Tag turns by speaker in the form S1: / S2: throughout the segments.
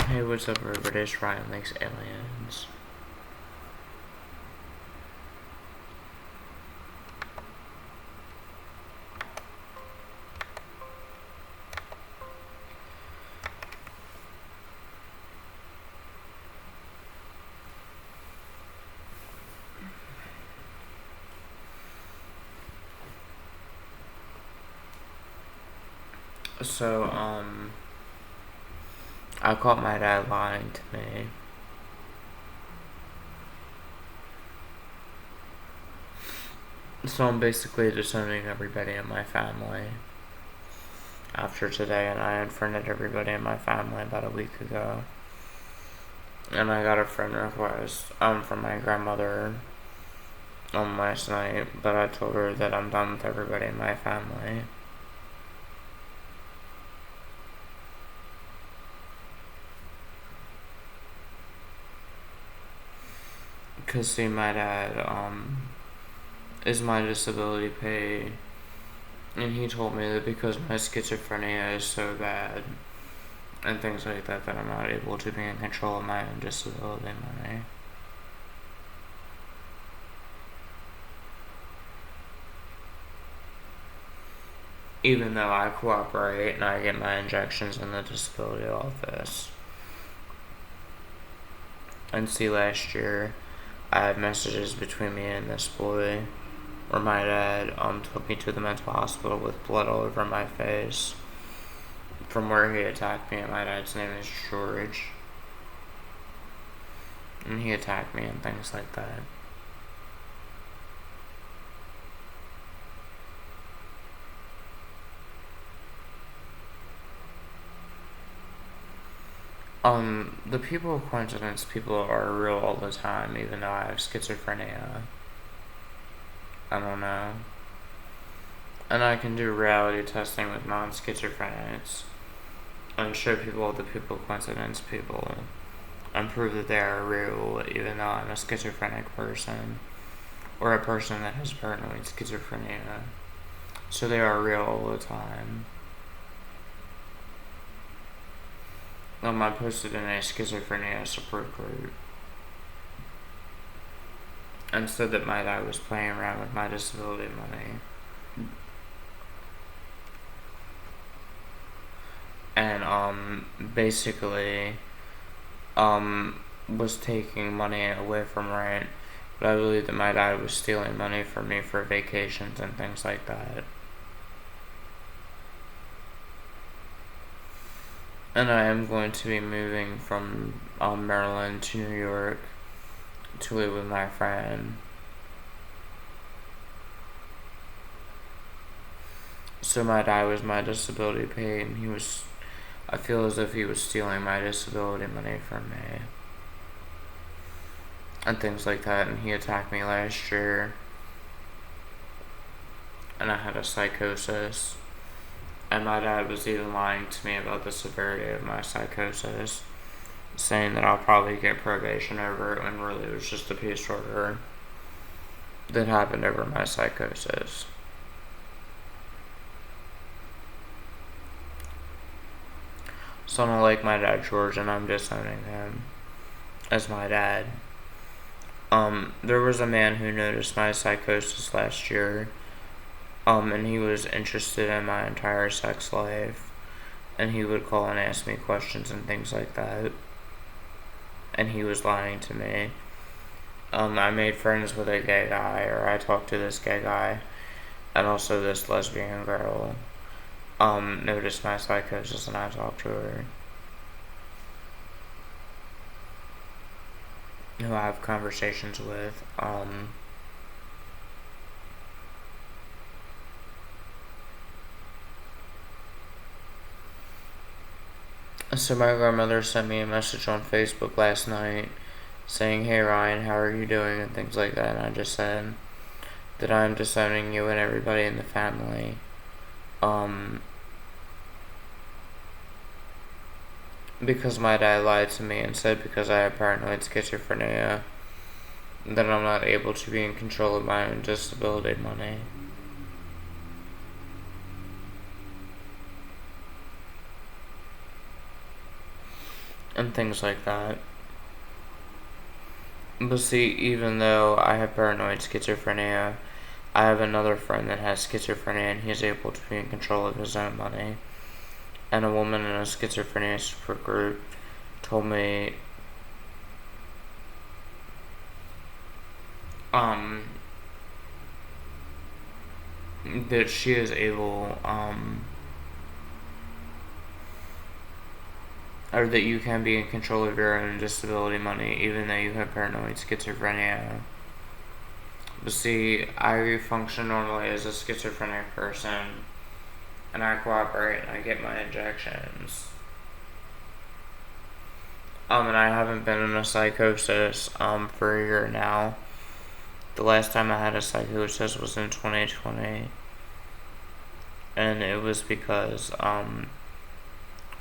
S1: Hey, what's up, everybody? It's Ryan Likes Aliens. So, I caught my dad lying to me. So I'm basically disowning everybody in my family after today, and I unfriended everybody in my family about a week ago. And I got a friend request, from my grandmother, last night, but I told her that I'm done with everybody in my family. Cause see, my dad, is my disability pay, and he told me that because my schizophrenia is so bad and things like that, that I'm not able to be in control of my own disability money. Even though I cooperate and I get my injections in the disability office. And see, last year I had messages between me and this boy where my dad took me to the mental hospital with blood all over my face from where he attacked me, and my dad's name is George. And he attacked me and things like that. The people of coincidence people are real all the time, even though I have schizophrenia. I don't know. And I can do reality testing with non-schizophrenics and show people the people of coincidence people and prove that they are real, even though I'm a schizophrenic person or a person that has paranoid schizophrenia. So they are real all the time. I posted in a schizophrenia support group and said that my dad was playing around with my disability money. And basically was taking money away from rent, but I believe that my dad was stealing money from me for vacations and things like that. And I am going to be moving from Maryland to New York to live with my friend. So my dad was my disability pay, and I feel as if he was stealing my disability money from me. And things like that, and he attacked me last year. And I had a psychosis. And my dad was even lying to me about the severity of my psychosis, saying that I'll probably get probation over it, when really it was just a peace order that happened over my psychosis. So I don't like my dad George, and I'm disowning him as my dad. There was a man who noticed my psychosis last year, and he was interested in my entire sex life, and he would call and ask me questions and things like that, and he was lying to me. I made friends with a gay guy, or I talked to this gay guy, and also this lesbian girl, noticed my psychosis, and I talked to her. Who I have conversations with, So my grandmother sent me a message on Facebook last night saying, "Hey Ryan, how are you doing?" and things like that, and I just said that I'm disowning you and everybody in the family. Because my dad lied to me and said because I have paranoid schizophrenia that I'm not able to be in control of my own disability money. and things like that. But see, even though I have paranoid schizophrenia, I have another friend that has schizophrenia and he's able to be in control of his own money. And a woman in a schizophrenia support group told me that she is able or that you can be in control of your own disability money even though you have paranoid schizophrenia. But see, I function normally as a schizophrenic person, and I cooperate and I get my injections. And I haven't been in a psychosis for a year now. The last time I had a psychosis was in 2020, and it was because I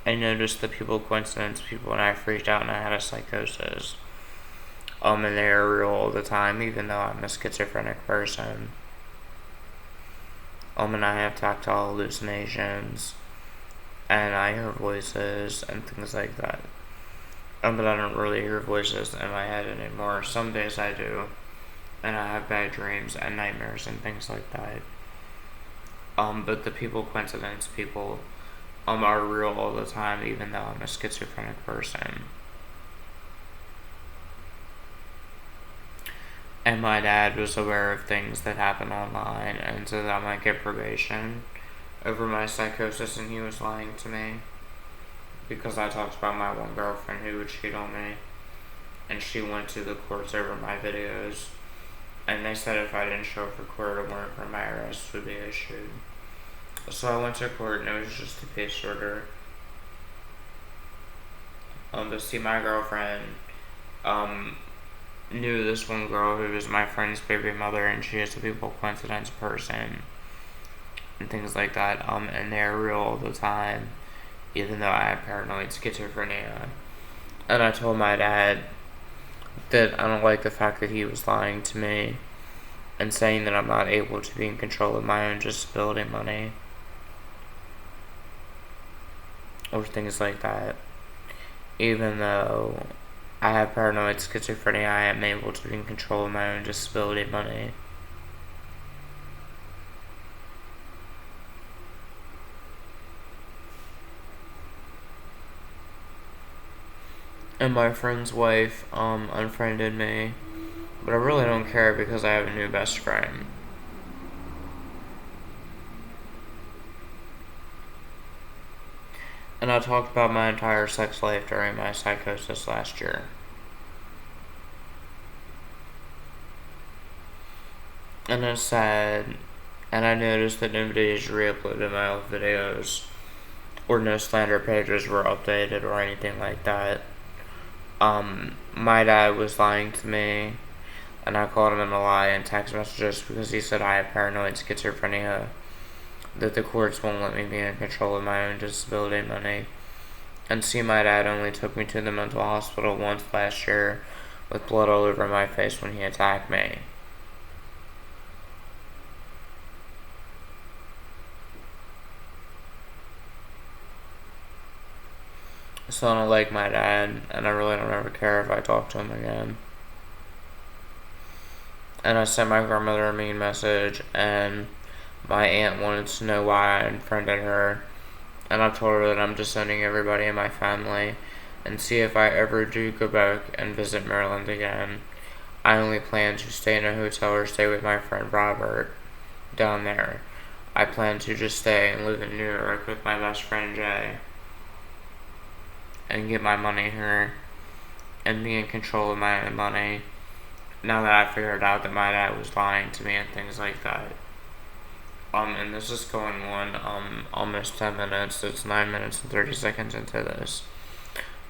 S1: noticed the coincidence people, and I freaked out and I had a psychosis. And they are real all the time, even though I'm a schizophrenic person. And I have tactile hallucinations, and I hear voices and things like that. But I don't really hear voices in my head anymore. Some days I do, and I have bad dreams and nightmares and things like that. But the coincidence people, are real all the time, even though I'm a schizophrenic person. And my dad was aware of things that happen online, and so that I might get probation over my psychosis, and he was lying to me. Because I talked about my one girlfriend who would cheat on me, and she went to the courts over my videos, and they said if I didn't show up for court, a warrant for my arrest would be issued. So I went to court, and it was just a case order. To see my girlfriend, knew this one girl who was my friend's baby mother, and she is a coincidence person, and things like that, and they're real all the time, even though I have paranoid schizophrenia. And I told my dad that I don't like the fact that he was lying to me and saying that I'm not able to be in control of my own disability money or things like that. Even though I have paranoid schizophrenia, I am able to be in control of my own disability money. And my friend's wife unfriended me, but I really don't care because I have a new best friend. And I talked about my entire sex life during my psychosis last year. And it's sad, and I noticed that nobody has re-uploaded my old videos, or no slander pages were updated or anything like that. My dad was lying to me, and I called him in a lie in text messages because he said I have paranoid schizophrenia, that the courts won't let me be in control of my own disability money. And see, my dad only took me to the mental hospital once last year with blood all over my face when he attacked me. So I don't like my dad, and I really don't ever care if I talk to him again. And I sent my grandmother a mean message, and my aunt wanted to know why I unfriended her, and I told her that I'm disowning everybody in my family, and see if I ever do go back and visit Maryland again, I only plan to stay in a hotel or stay with my friend Robert down there. I plan to just stay and live in New York with my best friend Jay, and get my money here, and be in control of my own money, now that I figured out that my dad was lying to me and things like that. And this is going on, almost 10 minutes. It's 9 minutes and 30 seconds into this.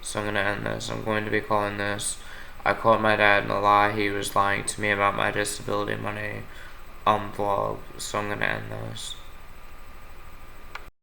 S1: So I'm gonna end this. I'm going to be calling this, I called my dad in a lie. He was lying to me about my disability money, vlog. So I'm gonna end this.